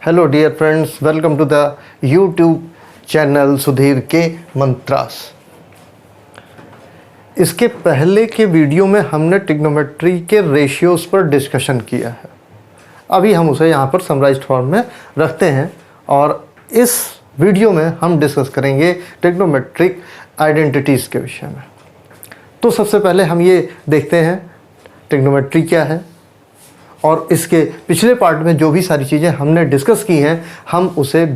Hello dear friends, welcome to the YouTube channel Sudhir के मंत्रास। इसके पहले के वीडियो में हमने ट्रिग्नोमेट्री के रेशियोज़ पर डिस्कशन किया है। अभी हम उसे यहाँ पर समराइज्ड फॉर्म में रखते हैं और इस वीडियो में हम डिस्कस करेंगे ट्रिग्नोमेट्रिक आइडेंटिटीज़ के विषय में। तो सबसे पहले हम ये देखते हैं ट्रिग्नोमेट्री क्या है और इसके पिछले पार्ट में जो भी सारी चीज़ें हमने डिस्कस की हैं हम उसे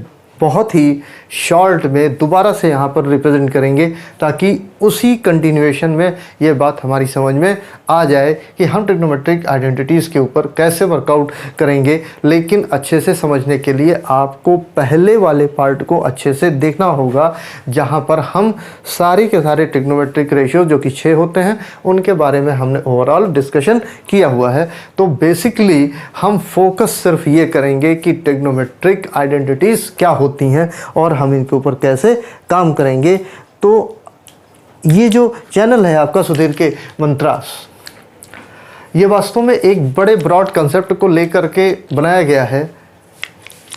बहुत ही शॉर्ट में दोबारा से यहाँ पर रिप्रेजेंट करेंगे ताकि उसी कंटिन्यूएशन में ये बात हमारी समझ में आ जाए कि हम ट्रिग्नोमेट्रिक आइडेंटिटीज़ के ऊपर कैसे वर्कआउट करेंगे। लेकिन अच्छे से समझने के लिए आपको पहले वाले पार्ट को अच्छे से देखना होगा जहाँ पर हम सारे के सारे ट्रिग्नोमेट्रिक रेशियो जो कि 6 होते हैं उनके बारे में हमने ओवरऑल डिस्कशन किया हुआ है। तो बेसिकली हम फोकस सिर्फ ये करेंगे कि ट्रिग्नोमेट्रिक आइडेंटिटीज़ क्या होती हैं और हम इनके ऊपर कैसे काम करेंगे। तो ये जो चैनल है आपका सुधीर के मंत्रास, ये वास्तव में एक बड़े ब्रॉड कंसेप्ट को लेकर के बनाया गया है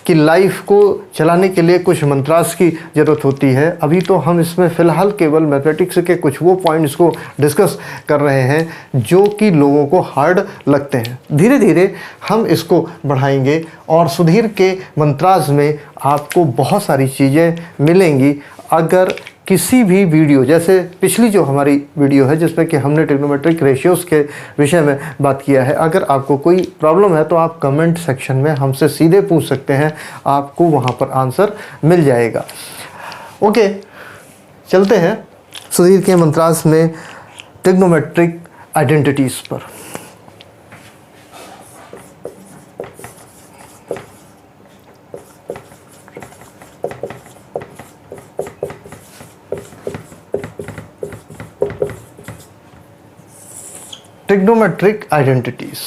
कि लाइफ को चलाने के लिए कुछ मंत्रास की ज़रूरत होती है। अभी तो हम इसमें फ़िलहाल केवल मैथमेटिक्स के कुछ वो पॉइंट्स को डिस्कस कर रहे हैं जो कि लोगों को हार्ड लगते हैं। धीरे धीरे हम इसको बढ़ाएंगे और सुधीर के मंत्रास में आपको बहुत सारी चीज़ें मिलेंगी। अगर किसी भी वीडियो, जैसे पिछली जो हमारी वीडियो है जिसमें कि हमने ट्रिग्नोमेट्रिक रेशियोज़ के विषय में बात किया है, अगर आपको कोई प्रॉब्लम है तो आप कमेंट सेक्शन में हमसे सीधे पूछ सकते हैं, आपको वहाँ पर आंसर मिल जाएगा। ओके, चलते हैं सुधीर के मंत्रास में ट्रिग्नोमेट्रिक आइडेंटिटीज़ पर। Trigonometric identities.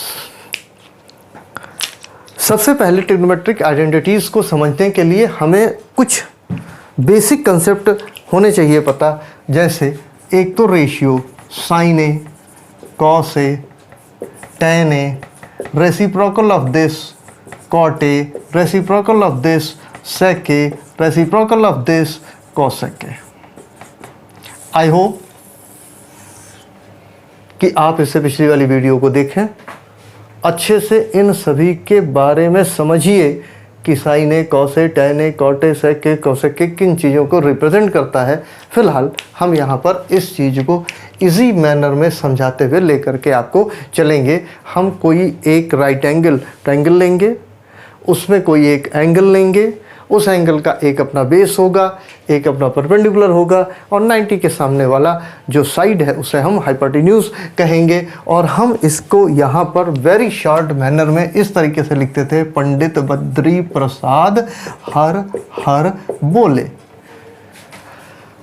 सबसे पहले ट्रिग्नोमेट्रिक आइडेंटिटीज़ को समझने के लिए हमें कुछ बेसिक कंसेप्ट होने चाहिए पता। जैसे एक तो ratio, sine A, cos A, tan A, reciprocal of this cot A, reciprocal of this sec A, reciprocal of this cosec A. I hope कि आप इससे पिछली वाली वीडियो को देखें, अच्छे से इन सभी के बारे में समझिए कि sine A, cos A, tan A, cot A, sec A, cosec A किन चीज़ों को रिप्रेजेंट करता है। फिलहाल हम यहाँ पर इस चीज़ को इजी मैनर में समझाते हुए लेकर के आपको चलेंगे। हम कोई एक राइट एंगल ट्रायंगल लेंगे, उसमें कोई एक एंगल लेंगे, उस एंगल का एक अपना बेस होगा, एक अपना परपेंडिकुलर होगा और 90 के सामने वाला जो साइड है उसे हम हाइपोटेन्यूज कहेंगे। और हम इसको यहाँ पर वेरी शॉर्ट मैनर में इस तरीके से लिखते थे, पंडित बद्री प्रसाद हर हर बोले।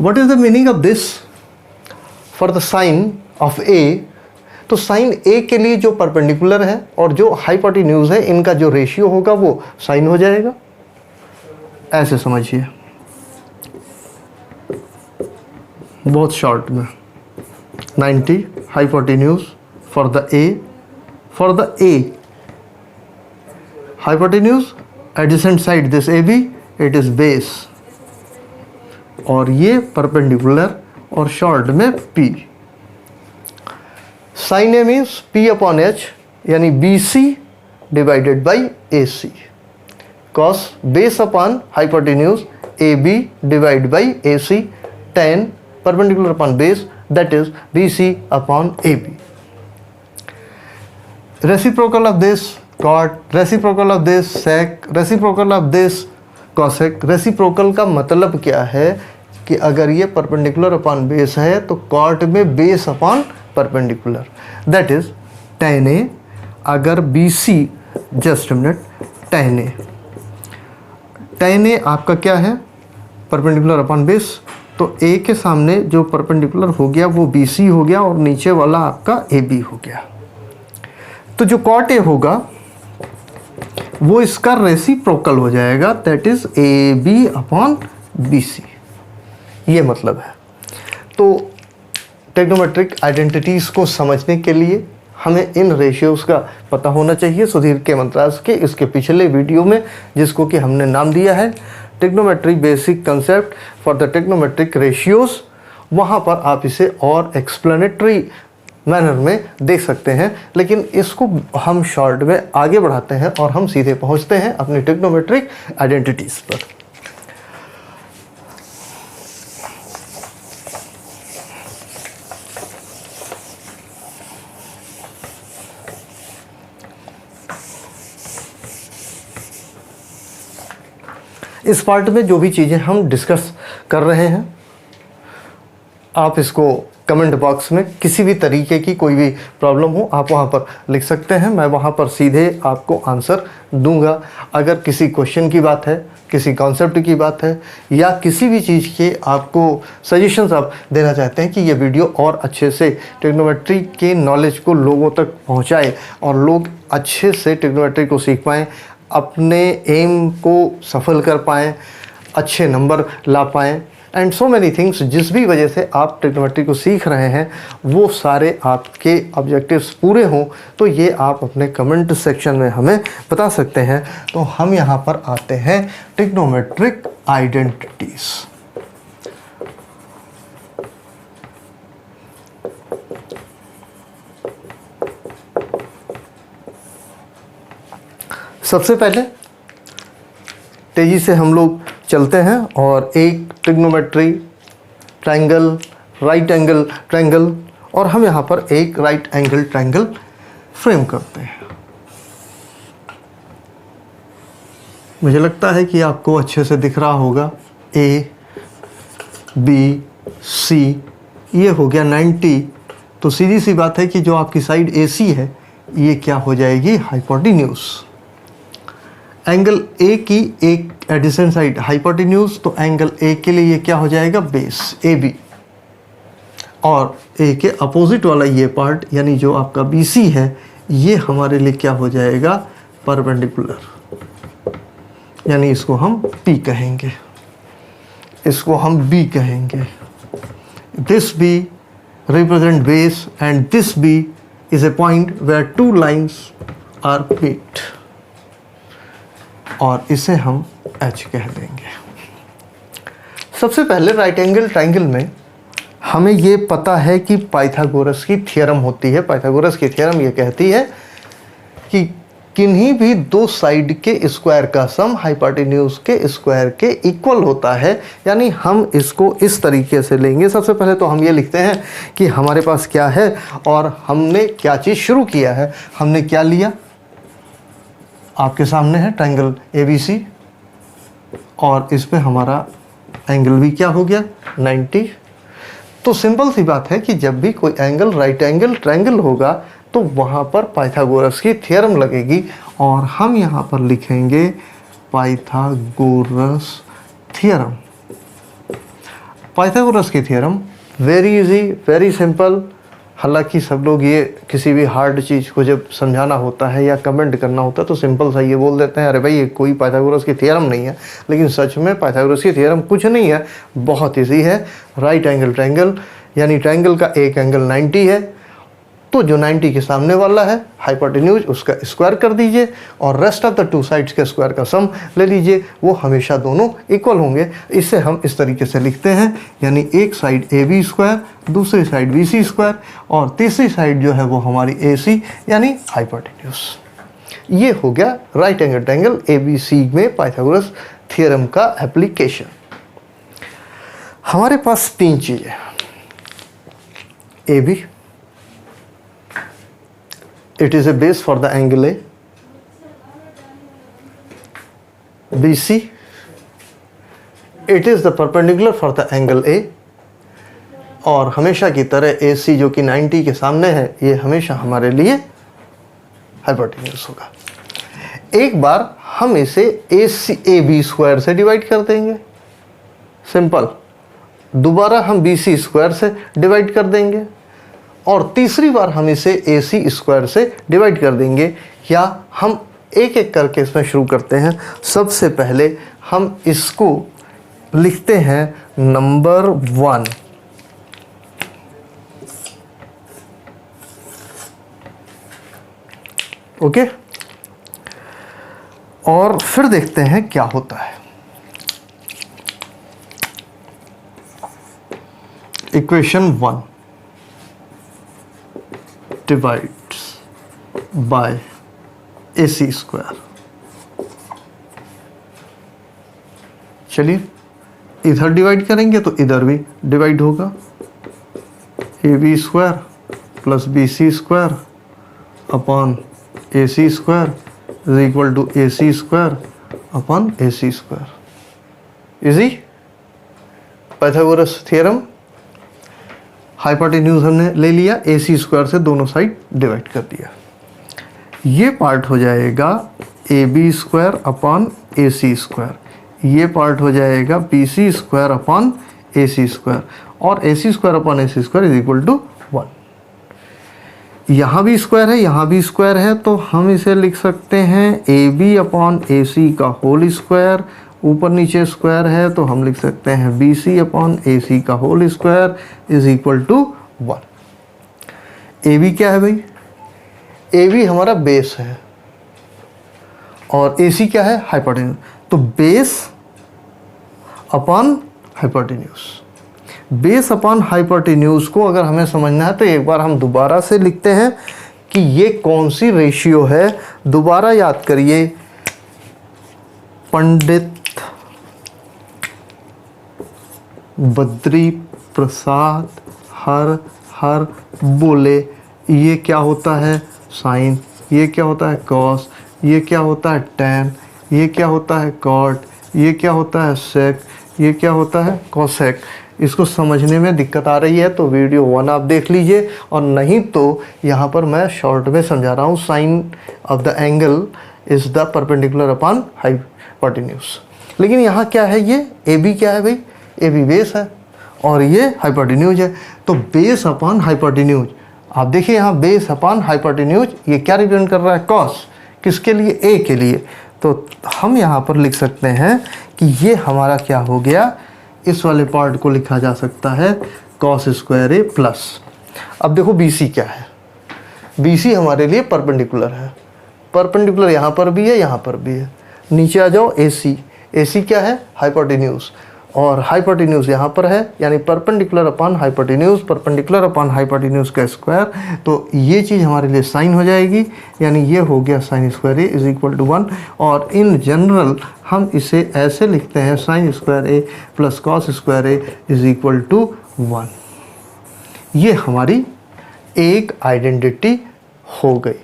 What is the meaning of this? For the sine of A, तो साइन ए के लिए जो परपेंडिकुलर है और जो हाइपोटेन्यूज है इनका जो रेशियो होगा वो साइन हो जाएगा। ऐसे समझिए, बहुत शॉर्ट में 90 hypotenuse for the A hypotenuse adjacent side this A B, it is base, और ये परपेंडिकुलर और शॉर्ट में P. Sine A means P upon H यानी B C divided by A C. cos base upon hypotenuse AB divided by AC, tan perpendicular upon base, that is BC upon AB. Reciprocal of this cot, reciprocal of this sec, reciprocal of this cosec। reciprocal का मतलब क्या है कि अगर ये perpendicular upon base है तो cot में base upon perpendicular, that is tan A। अगर BC, just a minute, tan A, tan ए आपका क्या है? Perpendicular upon base. तो ए के सामने जो परपेंडिकुलर हो गया वो बी सी हो गया और नीचे वाला आपका ए बी हो गया। तो जो कॉट ए होगा वो इसका रेसिप्रोकल हो जाएगा, that is A B upon B C. ये मतलब है। तो ट्रिग्नोमेट्रिक आइडेंटिटीज़ को समझने के लिए हमें इन रेशियोज़ का पता होना चाहिए। सुधीर के मंत्रास के इसके पिछले वीडियो में, जिसको कि हमने नाम दिया है trigonometry basic concept for the trigonometric ratios, वहाँ पर आप इसे और एक्सप्लेनेटरी मैनर में देख सकते हैं। लेकिन इसको हम शॉर्ट में आगे बढ़ाते हैं और हम सीधे पहुँचते हैं अपनी ट्रिग्नोमेट्रिक आइडेंटिटीज़ पर। इस पार्ट में जो भी चीज़ें हम डिस्कस कर रहे हैं, आप इसको कमेंट बॉक्स में किसी भी तरीके की कोई भी प्रॉब्लम हो आप वहाँ पर लिख सकते हैं। मैं वहाँ पर सीधे आपको आंसर दूंगा। अगर किसी क्वेश्चन की बात है, किसी कॉन्सेप्ट की बात है, या किसी भी चीज़ के आपको सजेशंस आप देना चाहते हैं कि ये वीडियो और अच्छे से ट्रिग्नोमेट्री के नॉलेज को लोगों तक पहुँचाए और लोग अच्छे से ट्रिग्नोमेट्री को सीख पाएँ, अपने एम को सफल कर पाएँ, अच्छे नंबर ला पाएँ, एंड सो मैनी थिंग्स। जिस भी वजह से आप ट्रिग्नोमेट्री को सीख रहे हैं वो सारे आपके ऑब्जेक्टिव्स पूरे हों, तो ये आप अपने कमेंट सेक्शन में हमें बता सकते हैं। तो हम यहाँ पर आते हैं ट्रिग्नोमेट्रिक आइडेंटिटीज़। सबसे पहले तेज़ी से हम लोग चलते हैं और एक trigonometry triangle, right angle triangle, और हम यहाँ पर एक राइट एंगल ट्रायंगल फ्रेम करते हैं। मुझे लगता है कि आपको अच्छे से दिख रहा होगा। ए बी सी, ये हो गया 90। तो सीधी सी बात है कि जो आपकी साइड ए सी है ये क्या हो जाएगी, हाइपोटेन्यूज। एंगल ए की एक एडिसेंट साइड हाइपोटेन्यूज, तो एंगल ए के लिए ये क्या हो जाएगा, बेस ए बी। और ए के अपोजिट वाला ये पार्ट यानी जो आपका बी सी है ये हमारे लिए क्या हो जाएगा, परपेंडिकुलर, यानी इसको हम पी कहेंगे, इसको हम बी कहेंगे। This B represent base and this B is a point where two lines are meet, और इसे हम H कह देंगे। सबसे पहले राइट एंगल ट्रायंगल में हमें ये पता है कि पाइथागोरस की थ्योरम होती है। पाइथागोरस की थ्योरम ये कहती है कि किन्हीं भी दो साइड के स्क्वायर का सम हाइपोटेन्यूज के स्क्वायर के इक्वल होता है। यानी हम इसको इस तरीके से लेंगे। सबसे पहले तो हम ये लिखते हैं कि हमारे पास क्या है और हमने क्या चीज़ शुरू किया है। हमने क्या लिया, आपके सामने है ट्रायंगल ABC, और इस पे हमारा एंगल भी क्या हो गया, 90। तो सिंपल सी बात है कि जब भी कोई एंगल राइट एंगल ट्रायंगल होगा तो वहाँ पर पाइथागोरस की थ्योरम लगेगी, और हम यहाँ पर लिखेंगे पाइथागोरस थ्योरम। पाइथागोरस की theorem very easy, very simple. हालांकि सब लोग ये किसी भी हार्ड चीज़ को जब समझाना होता है या कमेंट करना होता है तो सिंपल सा ये बोल देते हैं, अरे भाई ये कोई पाइथागोरस की थ्योरम नहीं है। लेकिन सच में पाइथागोरस की थ्योरम कुछ नहीं है, बहुत ईजी है। राइट एंगल ट्रायंगल यानी ट्रायंगल का एक एंगल 90 है, तो जो 90 के सामने वाला है हाइपोटेन्यूज उसका स्क्वायर कर दीजिए, और rest of the two sides के स्क्वायर का सम ले लीजिए, वो हमेशा दोनों इक्वल होंगे। इसे हम इस तरीके से लिखते हैं, यानी एक साइड ए बी स्क्वायर, दूसरी साइड बी सी स्क्वायर, और तीसरी साइड जो है वो हमारी ए सी यानी हाइपोटेन्यूज। ये हो गया राइट एंगल ट्रायंगल ABC में पाइथागोरस थ्योरम का एप्लीकेशन। हमारे पास तीन चीज़ें, A B, it is a base for the angle A, BC, it is the perpendicular for the angle A, और हमेशा की तरह AC जो कि 90 के सामने है ये हमेशा हमारे लिए हाइपोटेन्यूज होगा। एक बार हम इसे AB स्क्वायर से डिवाइड कर देंगे, सिंपल। दोबारा हम BC स्क्वायर से डिवाइड कर देंगे, और तीसरी बार हम इसे AC स्क्वायर से डिवाइड कर देंगे। या हम एक एक करके इसमें शुरू करते हैं। सबसे पहले हम इसको लिखते हैं नंबर 1। ओके, और फिर देखते हैं क्या होता है। Equation 1 divides bye AC square. चलिए इधर डिवाइड करेंगे तो इधर भी डिवाइड होगा, AB square plus BC square upon AC square is equal to AC square upon AC square. Easy Pythagoras theorem. Hypotenuse हमने ले लिया, AC स्क्वायर से दोनों साइड डिवाइड कर दिया। ये पार्ट हो जाएगा AB square upon AC square, ये पार्ट हो जाएगा BC square upon AC square, और AC square upon AC square is equal to 1। यहाँ भी स्क्वायर है, यहाँ भी स्क्वायर है, तो हम इसे लिख सकते हैं AB अपॉन AC का होल स्क्वायर। ऊपर नीचे स्क्वायर है तो हम लिख सकते हैं BC अपॉन AC का whole square is equal to 1। AB क्या है भाई? AB हमारा बेस है और AC क्या है? हाइपोटेन्यूज। तो base upon hypotenuse, base upon hypotenuse को अगर हमें समझना है तो एक बार हम दोबारा से लिखते हैं कि ये कौन सी रेशियो है। दोबारा याद करिए, पंडित बद्री प्रसाद हर बोले ये क्या होता है? साइन। ये क्या होता है? कॉस। ये क्या होता है? टैन। ये क्या होता है? कॉट। ये क्या होता है? सेक। ये क्या होता है? कोसेक। इसको समझने में दिक्कत आ रही है तो वीडियो 1 आप देख लीजिए, और नहीं तो यहाँ पर मैं शॉर्ट में समझा रहा हूँ। Sine of the angle is the perpendicular upon hypotenuse. लेकिन यहाँ क्या है? ये AB क्या है भाई? AB बेस है और ये हाइपोटेन्यूज है। तो बेस अपॉन हाइपोटेन्यूज, आप देखिए यहाँ बेस अपॉन हाइपोटेन्यूज, ये क्या रिप्रेजेंट कर रहा है? कॉस। किसके लिए? A के लिए। तो हम यहाँ पर लिख सकते हैं कि ये हमारा क्या हो गया, इस वाले पार्ट को लिखा जा सकता है कॉस स्क्वायर A प्लस। अब देखो BC क्या है? BC हमारे लिए परपेंडिकुलर है, परपेंडिकुलर यहाँ पर भी है, यहाँ पर भी है। नीचे आ जाओ AC। AC क्या है? हाइपोटेन्यूज, और हाइपोटेन्यूज यहाँ पर है, यानी perpendicular upon hypotenuse, perpendicular upon hypotenuse का स्क्वायर। तो ये चीज़ हमारे लिए साइन हो जाएगी, यानी ये हो गया sine square A is equal to 1। और इन जनरल हम इसे ऐसे लिखते हैं sine square A plus cos square A is equal to 1। ये हमारी एक आइडेंटिटी हो गई,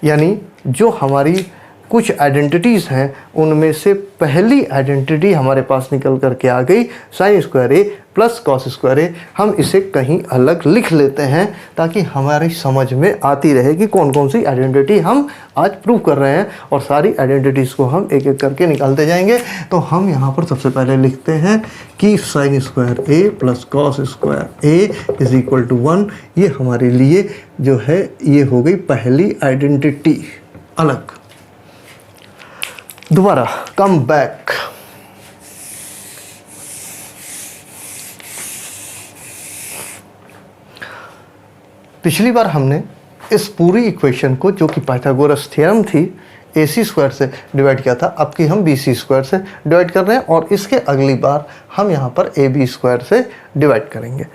यानी जो हमारी कुछ आइडेंटिटीज़ हैं उनमें से पहली आइडेंटिटी हमारे पास निकल करके आ गई, sine square A plus cos square A। हम इसे कहीं अलग लिख लेते हैं ताकि हमारी समझ में आती रहे कि कौन कौन सी आइडेंटिटी हम आज प्रूव कर रहे हैं, और सारी आइडेंटिटीज़ को हम एक एक करके निकालते जाएंगे। तो हम यहाँ पर सबसे पहले लिखते हैं कि sine square A plus cos square A is equal to 1। ये हमारे लिए जो है ये हो गई पहली आइडेंटिटी अलग। दोबारा कम बैक। पिछली बार हमने इस पूरी इक्वेशन को, जो कि पाइथागोरस थ्योरम थी, AC स्क्वायर से डिवाइड किया था। अब की हम BC स्क्वायर से डिवाइड कर रहे हैं, और इसके अगली बार हम यहाँ पर AB स्क्वायर से डिवाइड करेंगे।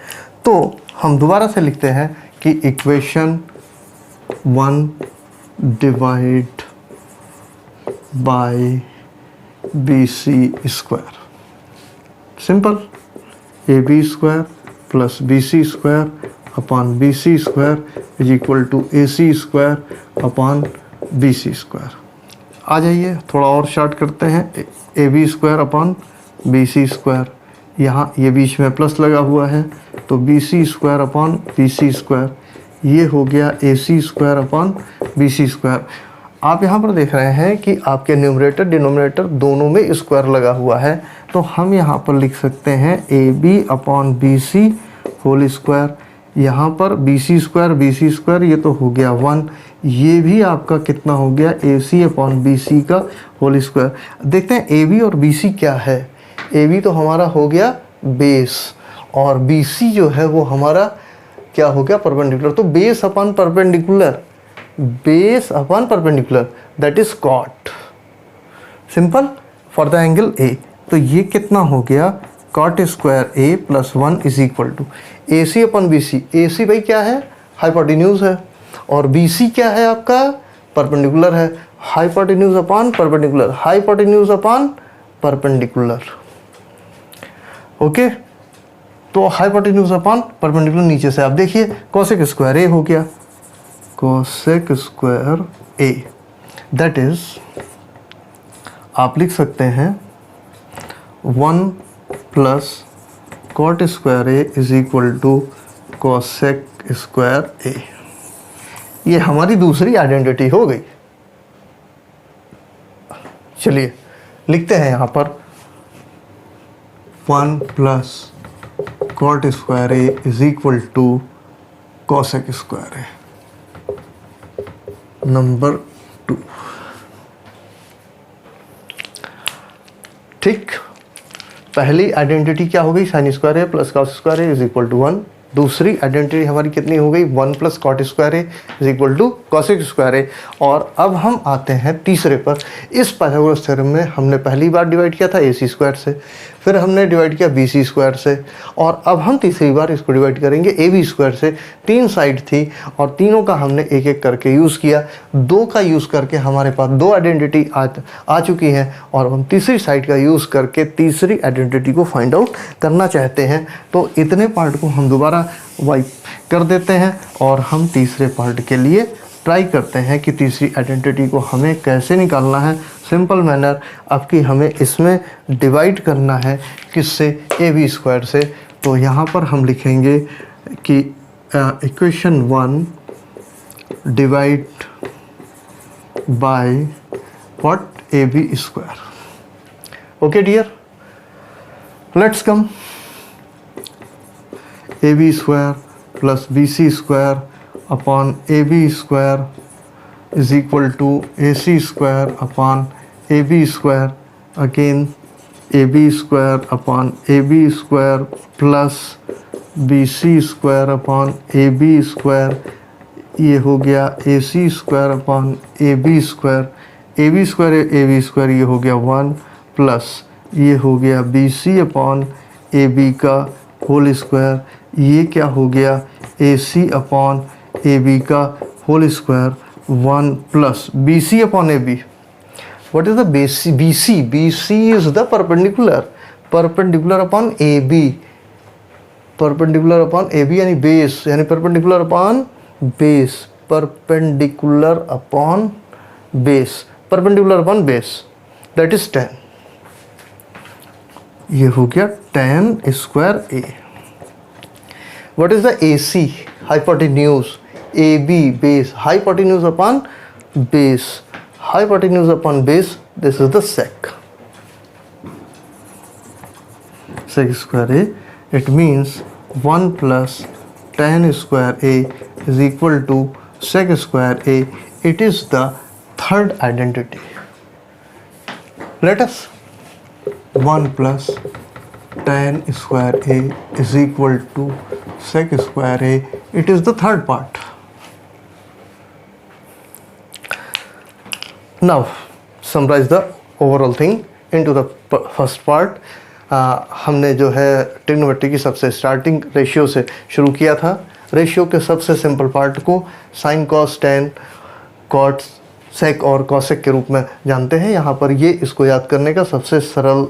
तो हम दोबारा से लिखते हैं कि equation 1 divide by BC square, simple. AB square plus BC square upon BC square is equal to AC square upon BC square. आ जाइए थोड़ा और शार्ट करते हैं। AB square upon BC square, यहाँ ये बीच में प्लस लगा हुआ है तो BC square upon BC square, ये हो गया AC square upon BC square. आप यहाँ पर देख रहे हैं कि आपके न्यूमरेटर डिनोमिनेटर दोनों में स्क्वायर लगा हुआ है, तो हम यहाँ पर लिख सकते हैं AB upon BC whole square. यहाँ पर BC स्क्वायर ये तो हो गया 1, ये भी आपका कितना हो गया? AC अपॉन BC का होल स्क्वायर। देखते हैं AB और BC क्या है। AB तो हमारा हो गया बेस, और BC जो है वो हमारा क्या हो गया? परपेंडिकुलर। तो base upon perpendicular base upon perpendicular, that is cot. Simple for the angle A. तो ये कितना हो गया, cot square A plus 1 is equal to A C upon B C. A C भाई क्या है, हाइपोटेन्यूज है, और बी सी क्या है आपका, परपेंडिकुलर है। Hypotenuse upon perpendicular, hypotenuse upon perpendicular. Okay, तो हाइपोटेन्यूज अपॉन परपेंडिकुलर नीचे से आप देखिए, कोसेक स्क्वायर ए हो गया, cosec square A, that is आप लिख सकते हैं 1 plus cot square A is equal to cosec square A. ये हमारी दूसरी आइडेंटिटी हो गई। चलिए लिखते हैं यहाँ पर 1 plus cot square A is equal to cosec square A. Number 2, ठीक। पहली आइडेंटिटी क्या हो गई, sine square A plus cos square A is equal to 1। दूसरी आइडेंटिटी हमारी कितनी हो गई, 1 plus cot square A is equal to cosec square A. और अब हम आते हैं तीसरे पर। इस पाइथागोरस थ्योरम में हमने पहली बार डिवाइड किया था ए सी स्क्वायर से, फिर हमने डिवाइड किया बी सी स्क्वायर से, और अब हम तीसरी बार इसको डिवाइड करेंगे ए बी स्क्वायर से। 3 साइड थी और तीनों का हमने एक एक करके यूज़ किया। 2 का यूज़ करके हमारे पास 2 आइडेंटिटी आ चुकी हैं, और हम तीसरी साइड का यूज़ करके तीसरी आइडेंटिटी को फाइंड आउट करना चाहते हैं। तो इतने पार्ट को हम दोबारा वाइप कर देते हैं और हम तीसरे पार्ट के लिए ट्राई करते हैं कि तीसरी आइडेंटिटी को हमें कैसे निकालना है। सिंपल मैनर आपकी, हमें इसमें डिवाइड करना है किससे, ए बी स्क्वायर से। तो यहाँ पर हम लिखेंगे कि equation 1 divide by what, A B square. Okay dear, let's come. A B square plus B C square upon A B square is equal to A C square upon A B square, again A B square upon A B square plus B C square upon A B square. ये हो गया A C square upon A B square, A B square ये हो गया 1 plus ये हो गया B C upon A B का होल स्क्वायर। ये क्या हो गया, A C upon A B का whole square 1 plus B C upon A B. What is the base, B C, B C is the perpendicular upon A B, perpendicular upon A B यानी base, यानी perpendicular upon base, perpendicular upon base, perpendicular upon base, that is 10। ये हो गया 10 square A. What is the AC, hypotenuse, AB base, hypotenuse upon base, hypotenuse upon base, this is the sec. Sec square A, it means 1 plus tan square A is equal to sec square A. It is the third identity. Let us 1 plus tan square A is equal to sec square A. It is the third part. Now summarize the overall thing into the first part. हमने जो है trigonometry की सबसे starting ratio से शुरू किया था। Ratio के सबसे सिंपल पार्ट को sine cos tan cot sec और कॉसेक के रूप में जानते हैं। यहाँ पर ये इसको याद करने का सबसे सरल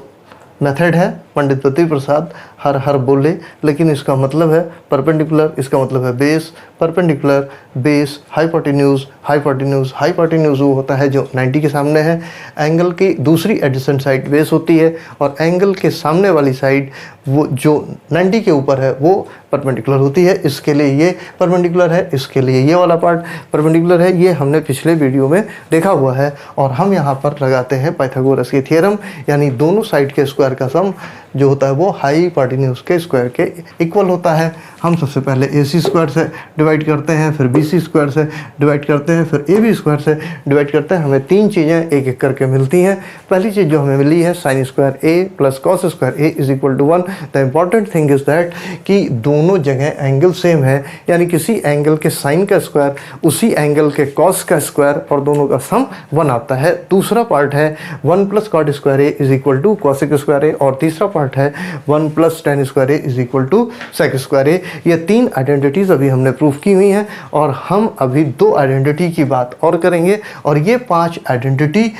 मेथड है। पंडित बद्री प्रसाद हर हर बोले, लेकिन इसका मतलब है परपेंडिकुलर, इसका मतलब है base, perpendicular base, hypotenuse, hypotenuse, hypotenuse वो होता है जो 90 के सामने है। एंगल की दूसरी एडजेसेंट साइड बेस होती है, और एंगल के सामने वाली साइड वो जो 90 के ऊपर है वो परपेंडिकुलर होती है। इसके लिए ये परपेंडिकुलर है, इसके लिए ये वाला पार्ट परपेंडिकुलर है। ये हमने पिछले वीडियो में देखा हुआ है। और हम यहाँ पर लगाते हैं पाइथागोरस की थ्योरम, यानी दोनों साइड के स्क्वायर का सम जो होता है वो हाइपोटेन्यूज के स्क्वायर के इक्वल होता है। हम सबसे पहले ए सी स्क्वायर से डिवाइड करते हैं, फिर बी सी स्क्वायर से डिवाइड करते हैं, फिर ए बी स्क्वायर से डिवाइड करते हैं। हमें 3 चीज़ें एक एक करके मिलती हैं। पहली चीज़ जो हमें मिली है sine square A plus cos square A is equal to 1। The important thing is that कि दोनों दोनों जगह एंगल सेम है, यानी किसी एंगल के साइन का स्क्वायर उसी एंगल के कॉस का स्क्वायर और दोनों का सम 1 आता है। दूसरा पार्ट है 1 plus cot square A is equal to cosec square A, और तीसरा पार्ट है 1 plus tan square A is equal to sec square A. ये 3 आइडेंटिटीज़ अभी हमने प्रूफ की हुई हैं और हम अभी 2 आइडेंटिटी की बात और करेंगे, और ये 5 आइडेंटिटी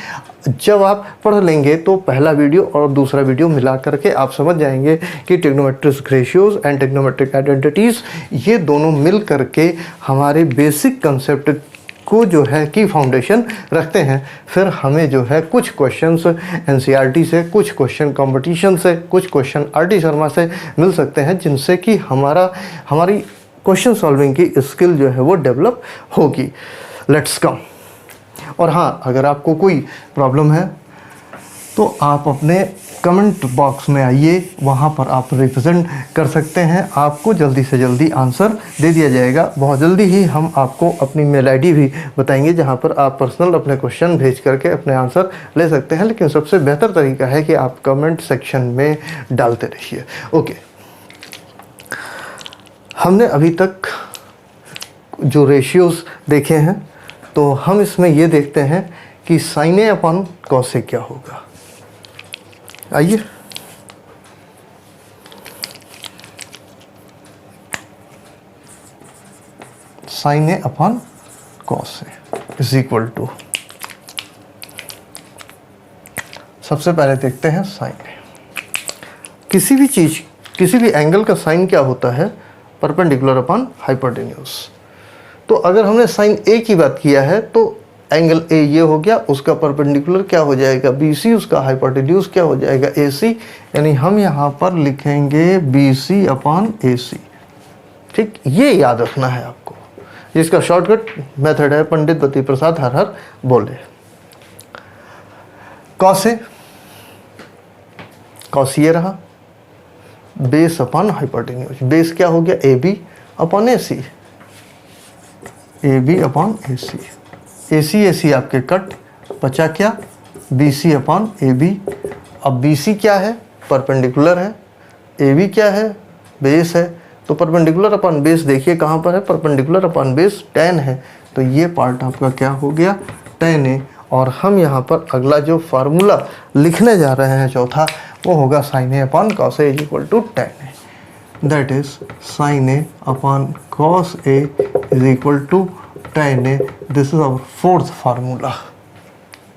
जब आप पढ़ लेंगे तो पहला वीडियो और दूसरा वीडियो मिला करके आप समझ जाएंगे कि trigonometric ratios and trigonometric identities ये दोनों मिल करके हमारे बेसिक कंसेप्ट को जो है की फाउंडेशन रखते हैं। फिर हमें जो है कुछ क्वेश्चंस एनसीईआरटी से, कुछ क्वेश्चन कंपटीशन से, कुछ क्वेश्चन आरटी शर्मा से मिल सकते हैं, जिनसे कि हमारी क्वेश्चन सॉल्विंग की स्किल जो है वो डेवलप होगी। Let's come. और हाँ, अगर आपको कोई प्रॉब्लम है तो आप अपने कमेंट बॉक्स में आइए, वहाँ पर आप रिप्रेजेंट कर सकते हैं। आपको जल्दी से जल्दी आंसर दे दिया जाएगा। बहुत जल्दी ही हम आपको अपनी मेल आईडी भी बताएंगे, जहाँ पर आप पर्सनल अपने क्वेश्चन भेज करके अपने आंसर ले सकते हैं। लेकिन सबसे बेहतर तरीका है कि आप कमेंट सेक्शन में डालते रहिए। ओके, हमने अभी तक जो रेशियोज़ देखे हैं तो हम इसमें ये देखते हैं कि sine A upon cos A क्या होगा। आइए, sine A upon cos A is equal to, सबसे पहले देखते हैं साइन ए। किसी भी चीज़, किसी भी एंगल का साइन क्या होता है? Perpendicular upon hypotenuse. तो अगर हमने साइन ए की बात किया है तो एंगल ए ये हो गया, उसका परपेंडिकुलर क्या हो जाएगा? BC, उसका हाइपोटेन्यूज क्या हो जाएगा? AC। यानी हम यहाँ पर लिखेंगे BC अपॉन AC। ठीक, ये याद रखना है आपको, जिसका शॉर्टकट मेथड है पंडित बद्री प्रसाद हर हर बोले। कॉस ए, कॉस ये रहा, बेस अपॉन हाइपोटेन्यूज। बेस क्या हो गया? AB upon AC, AB upon AC। AC आपके कट, बचा क्या? BC upon AB। अब BC क्या है? परपेंडिकुलर है। AB क्या है? बेस है। तो परपेंडिकुलर अपॉन बेस देखिए कहाँ पर है? परपेंडिकुलर अपॉन बेस tan है। तो ये पार्ट आपका क्या हो गया? tan है। और हम यहाँ पर अगला जो फार्मूला लिखने जा रहे हैं चौथा, वो होगा sine A upon cos A is equal to tan A. That is sine A upon cos A is equal to tan A. This is our fourth formula.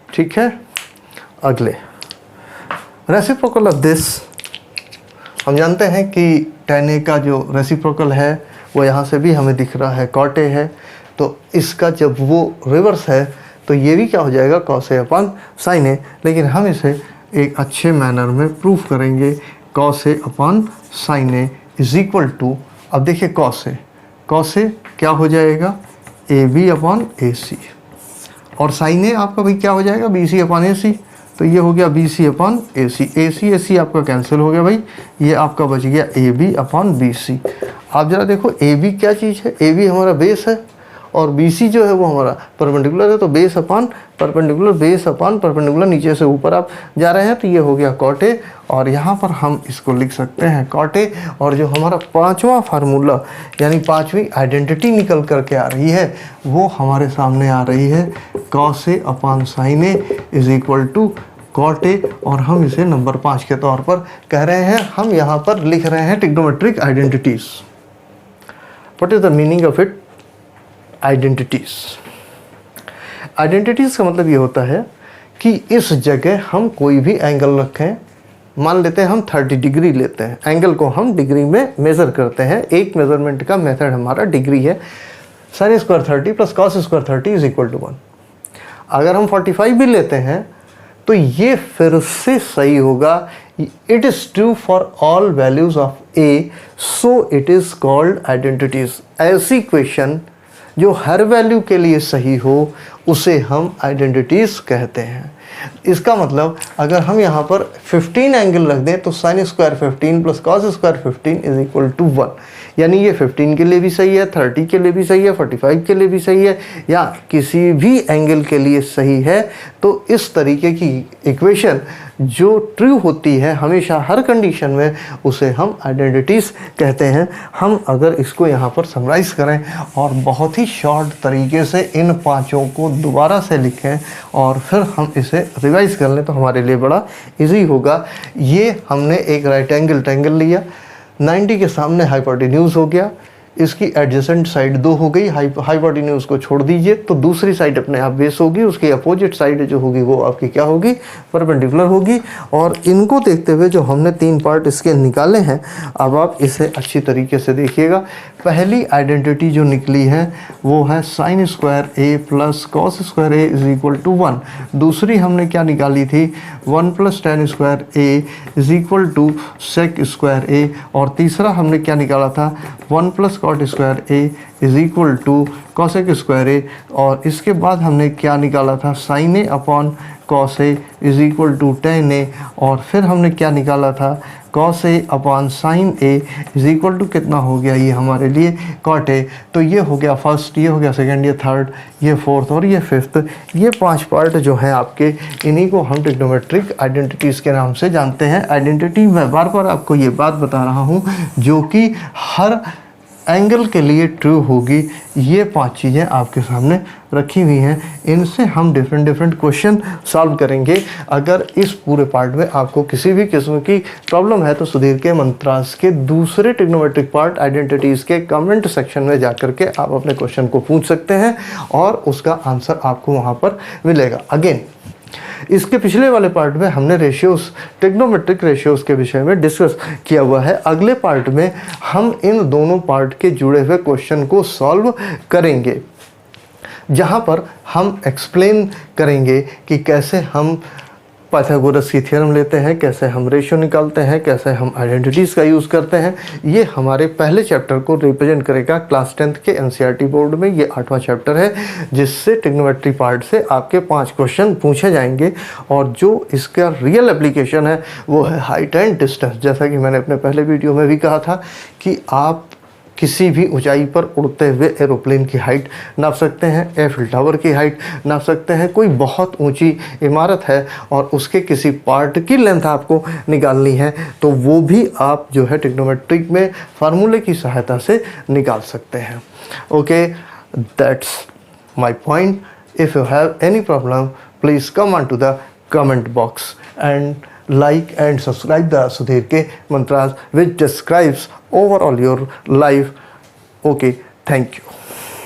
ठीक है, अगले रेसिप्रोकल ऑफ दिस, हम जानते हैं कि tan ए का जो reciprocal है वो यहाँ से भी हमें दिख रहा है, cot ए है। तो इसका जब वो रिवर्स है तो ये भी क्या हो जाएगा? cos ए अपॉन साइन ए। लेकिन हम इसे एक अच्छे मैनर में प्रूफ करेंगे। cos A upon sine A is equal to, अब देखिए cos ए क्या हो जाएगा? AB upon AC। और साइन ए आपका भाई क्या हो जाएगा? BC upon AC। तो ये हो गया BC अपॉन AC। AC आपका कैंसिल हो गया भाई, ये आपका बच गया AB अपॉन BC। आप जरा देखो AB क्या चीज़ है? AB हमारा बेस है और BC जो है वो हमारा परपेंडिकुलर है। तो base upon perpendicular, base upon perpendicular, नीचे से ऊपर आप जा रहे हैं तो ये हो गया cot ए। और यहाँ पर हम इसको लिख सकते हैं cot ए। और जो हमारा पांचवा फार्मूला यानी पांचवी आइडेंटिटी निकल करके आ रही है वो हमारे सामने आ रही है, cos A upon sine A is equal to cot A. और हम इसे नंबर 5 के तौर पर कह रहे हैं। हम यहाँ पर लिख रहे हैं trigonometric identities. What is the meaning of it? Identities. Identities का मतलब ये होता है कि इस जगह हम कोई भी एंगल रखें, मान लेते हैं हम 30 डिग्री लेते हैं, एंगल को हम डिग्री में मेज़र करते हैं। एक मेज़रमेंट का मेथड हमारा डिग्री है। साइन स्क्वायर 30 प्लस cos square 30 is equal to 1। अगर हम 45 भी लेते हैं तो ये फिर से सही होगा। It is true for all values of A, so it is called identities. ऐसी क्वेश्चन जो हर वैल्यू के लिए सही हो उसे हम आइडेंटिटीज़ कहते हैं। इसका मतलब अगर हम यहाँ पर 15 एंगल रख दें तो sine square 15 plus cos square 15 is equal to 1। यानी ये 15 के लिए भी सही है, 30 के लिए भी सही है, 45 के लिए भी सही है, या किसी भी एंगल के लिए सही है। तो इस तरीके की इक्वेशन जो ट्रू होती है हमेशा हर कंडीशन में, उसे हम आइडेंटिटीज़ कहते हैं। हम अगर इसको यहाँ पर समराइज़ करें और बहुत ही शॉर्ट तरीके से इन पांचों को दोबारा से लिखें और फिर हम इसे रिवाइज़ कर लें तो हमारे लिए बड़ा इजी होगा। ये हमने एक राइट एंगल ट्रायंगल लिया, 90 के सामने हाइपोटेन्यूज हो गया, इसकी एडजेसेंट साइड 2 हो गई, हाइपोटेन्यूज को छोड़ दीजिए तो दूसरी साइड अपने आप बेस होगी, उसकी अपोजिट साइड जो होगी वो आपकी क्या होगी, परपेंडिकुलर होगी। और इनको देखते हुए जो हमने 3 पार्ट इसके निकाले हैं, अब आप इसे अच्छी तरीके से देखिएगा। पहली आइडेंटिटी जो निकली है वो है sine square A plus cos square A is equal to 1। दूसरी हमने क्या निकाली थी, 1 plus tan square A is equal to sec square A. और तीसरा हमने क्या निकाला था, 1 plus cot square A is equal to cosec square A. और इसके बाद हमने क्या निकाला था, sine A upon cos A is equal to tan A. और फिर हमने क्या निकाला था, cos A upon sine A is equal to कितना हो गया, ये हमारे लिए कॉट ए। तो ये हो गया फर्स्ट, ये हो गया सेकंड, ये थर्ड, ये फोर्थ और ये फिफ्थ। ये 5 पार्ट जो हैं आपके, इन्हीं को हम ट्रिग्नोमेट्रिक आइडेंटिटीज़ के नाम से जानते हैं। आइडेंटिटी मैं बार बार आपको ये बात बता रहा हूँ जो कि हर एंगल के लिए ट्रू होगी। ये 5 चीज़ें आपके सामने रखी हुई हैं, इनसे हम डिफरेंट क्वेश्चन सॉल्व करेंगे। अगर इस पूरे पार्ट में आपको किसी भी किस्म की प्रॉब्लम है तो सुधीर के मंत्रास के दूसरे ट्रिग्नोमेट्रिक पार्ट आइडेंटिटीज़ के कमेंट सेक्शन में जाकर के आप अपने क्वेश्चन को पूछ सकते हैं और उसका आंसर आपको वहाँ पर मिलेगा। अगेन इसके पिछले वाले पार्ट में हमने रेशियोज, ट्रिग्नोमेट्रिक रेशियोज के विषय में डिस्कस किया हुआ है। अगले पार्ट में हम इन दोनों पार्ट के जुड़े हुए क्वेश्चन को सॉल्व करेंगे, जहां पर हम एक्सप्लेन करेंगे कि कैसे हम पाइथागोरस की थ्योरम लेते हैं, कैसे हम रेशियो निकालते हैं, कैसे हम आइडेंटिटीज़ का यूज़ करते हैं। ये हमारे पहले चैप्टर को रिप्रेजेंट करेगा। क्लास 10th के एनसीईआरटी बोर्ड में ये 8वां चैप्टर है, जिससे ट्रिग्नोमेट्री पार्ट से आपके 5 क्वेश्चन पूछे जाएंगे। और जो इसका रियल एप्लीकेशन है वो है हाइट एंड डिस्टेंस। जैसा कि मैंने अपने पहले वीडियो में भी कहा था कि आप किसी भी ऊंचाई पर उड़ते हुए एरोप्लेन की हाइट नाप सकते हैं, एफिल टावर की हाइट नाप सकते हैं। कोई बहुत ऊंची इमारत है और उसके किसी पार्ट की लेंथ आपको निकालनी है तो वो भी आप जो है ट्रिग्नोमेट्रिक में फार्मूले की सहायता से निकाल सकते हैं। Okay, that's my point. If you have any problem please come on to the comment box and like and subscribe the Sudhir K Mantras, which describes overall your life. Okay, thank you.